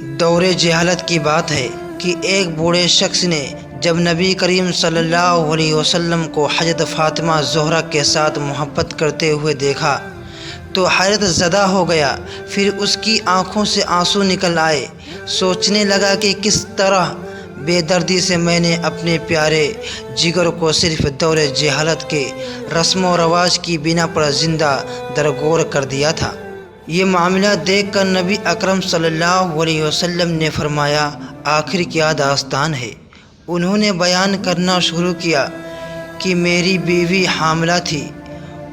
دور جہالت کی بات ہے کہ ایک بوڑھے شخص نے جب نبی کریم صلی اللہ علیہ وسلم کو حضرت فاطمہ زہرا کے ساتھ محبت کرتے ہوئے دیکھا تو حیرت زدہ ہو گیا۔ پھر اس کی آنکھوں سے آنسو نکل آئے۔ سوچنے لگا کہ کس طرح بے دردی سے میں نے اپنے پیارے جگر کو صرف دور جہالت کے رسم و رواج کی بنا پر زندہ درگور کر دیا تھا۔ یہ معاملہ دیکھ کر نبی اکرم صلی اللہ علیہ وسلم نے فرمایا، آخر کیا داستان ہے؟ انہوں نے بیان کرنا شروع کیا کہ میری بیوی حاملہ تھی۔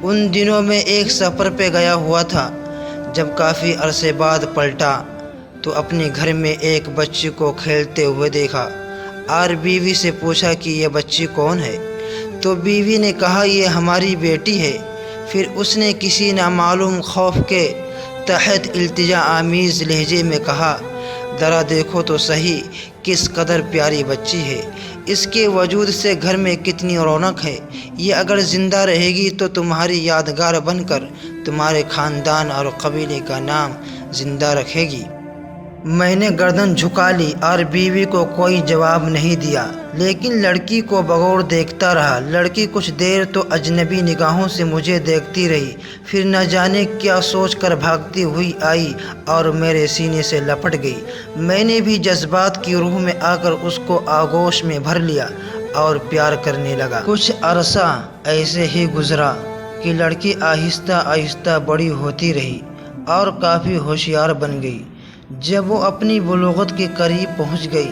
ان دنوں میں ایک سفر پہ گیا ہوا تھا۔ جب کافی عرصے بعد پلٹا تو اپنے گھر میں ایک بچی کو کھیلتے ہوئے دیکھا اور بیوی سے پوچھا کہ یہ بچی کون ہے؟ تو بیوی نے کہا یہ ہماری بیٹی ہے۔ پھر اس نے کسی نامعلوم خوف کے تحت التجا آمیز لہجے میں کہا، ذرا دیکھو تو صحیح کس قدر پیاری بچی ہے، اس کے وجود سے گھر میں کتنی رونق ہے، یہ اگر زندہ رہے گی تو تمہاری یادگار بن کر تمہارے خاندان اور قبیلے کا نام زندہ رکھے گی۔ میں نے گردن جھکا لی اور بیوی کو کوئی جواب نہیں دیا، لیکن لڑکی کو بغور دیکھتا رہا۔ لڑکی کچھ دیر تو اجنبی نگاہوں سے مجھے دیکھتی رہی، پھر نہ جانے کیا سوچ کر بھاگتی ہوئی آئی اور میرے سینے سے لپٹ گئی۔ میں نے بھی جذبات کی روح میں آ کر اس کو آغوش میں بھر لیا اور پیار کرنے لگا۔ کچھ عرصہ ایسے ہی گزرا کہ لڑکی آہستہ آہستہ بڑی ہوتی رہی اور کافی ہوشیار بن گئی۔ جب وہ اپنی بلوغت کے قریب پہنچ گئی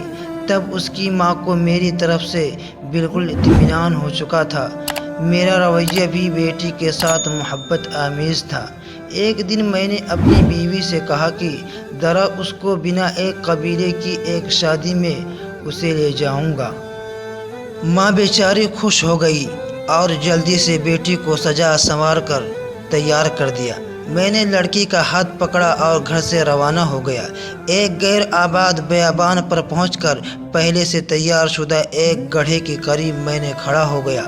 تب اس کی ماں کو میری طرف سے بالکل اطمینان ہو چکا تھا۔ میرا رویہ بھی بیٹی کے ساتھ محبت آمیز تھا۔ ایک دن میں نے اپنی بیوی سے کہا کہ ذرا اس کو بنا ایک قبیلے کی ایک شادی میں اسے لے جاؤں گا۔ ماں بیچاری خوش ہو گئی اور جلدی سے بیٹی کو سجا سنوار کر تیار کر دیا۔ میں نے لڑکی کا ہاتھ پکڑا اور گھر سے روانہ ہو گیا۔ ایک غیر آباد بیابان پر پہنچ کر پہلے سے تیار شدہ ایک گڑھے کے قریب میں نے کھڑا ہو گیا۔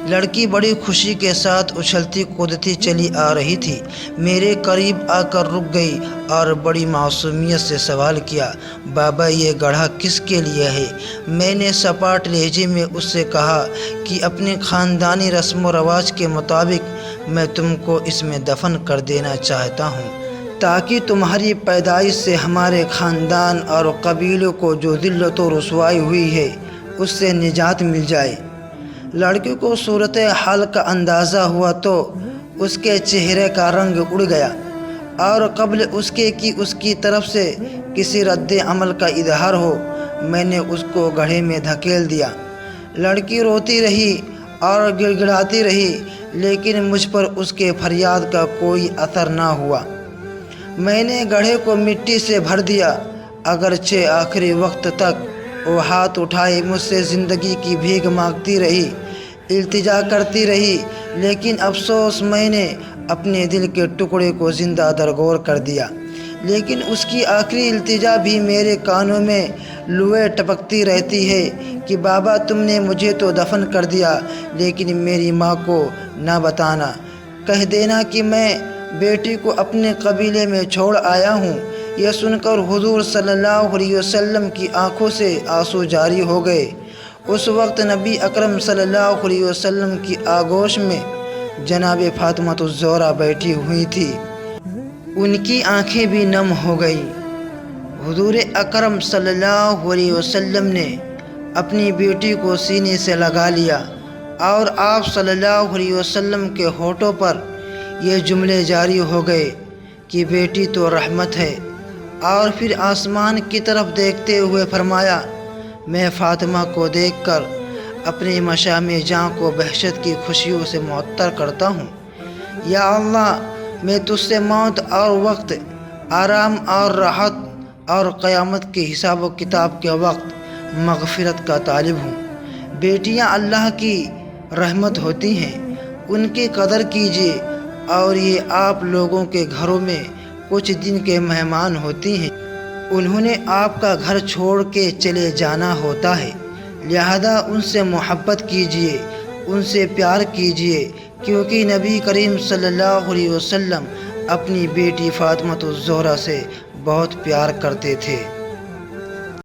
لڑکی بڑی خوشی کے ساتھ اچھلتی کودتی چلی آ رہی تھی۔ میرے قریب آ کر رک گئی اور بڑی معصومیت سے سوال کیا، بابا یہ گڑھا کس کے لیے ہے؟ میں نے سپاٹ لہجے میں اس سے کہا کہ اپنے خاندانی رسم و رواج کے مطابق میں تم کو اس میں دفن کر دینا چاہتا ہوں تاکہ تمہاری پیدائش سے ہمارے خاندان اور قبیلوں کو جو ذلت و رسوائی ہوئی ہے اس سے نجات مل جائے۔ لڑکی کو صورت حال کا اندازہ ہوا تو اس کے چہرے کا رنگ اڑ گیا اور قبل اس کے کہ اس کی طرف سے کسی رد عمل کا اظہار ہو میں نے اس کو گڑھے میں دھکیل دیا۔ لڑکی روتی رہی اور گڑ گڑاتی رہی لیکن مجھ پر اس کے فریاد کا کوئی اثر نہ ہوا۔ میں نے گڑھے کو مٹی سے بھر دیا، اگرچہ آخری وقت تک وہ ہاتھ اٹھائے مجھ سے زندگی کی بھیک مانگتی رہی، التجا کرتی رہی، لیکن افسوس میں نے اپنے دل کے ٹکڑے کو زندہ درگور کر دیا۔ لیکن اس کی آخری التجا بھی میرے کانوں میں لوے ٹپکتی رہتی ہے کہ بابا تم نے مجھے تو دفن کر دیا لیکن میری ماں کو نہ بتانا، کہہ دینا کہ میں بیٹی کو اپنے قبیلے میں چھوڑ آیا ہوں۔ یہ سن کر حضور صلی اللہ علیہ وسلم کی آنکھوں سے آنسو جاری ہو گئے۔ اس وقت نبی اکرم صلی اللہ علیہ وسلم کی آغوش میں جناب فاطمہ الزہرا بیٹھی ہوئی تھی، ان کی آنکھیں بھی نم ہو گئیں۔ حضور اکرم صلی اللہ علیہ وسلم نے اپنی بیٹی کو سینے سے لگا لیا اور آپ صلی اللہ علیہ وسلم کے ہونٹوں پر یہ جملے جاری ہو گئے کہ بیٹی تو رحمت ہے، اور پھر آسمان کی طرف دیکھتے ہوئے فرمایا، میں فاطمہ کو دیکھ کر اپنے مشام جاں کو بہشت کی خوشیوں سے معطر کرتا ہوں۔ یا اللہ، میں تجھ سے موت اور وقت، آرام اور راحت اور قیامت کے حساب و کتاب کے وقت مغفرت کا طالب ہوں۔ بیٹیاں اللہ کی رحمت ہوتی ہیں، ان کی قدر کیجیے، اور یہ آپ لوگوں کے گھروں میں کچھ دن کے مہمان ہوتی ہیں، انہوں نے آپ کا گھر چھوڑ کے چلے جانا ہوتا ہے، لہذا ان سے محبت کیجیے، ان سے پیار کیجیے، کیونکہ نبی کریم صلی اللہ علیہ وسلم اپنی بیٹی فاطمہ الزہرا سے بہت پیار کرتے تھے۔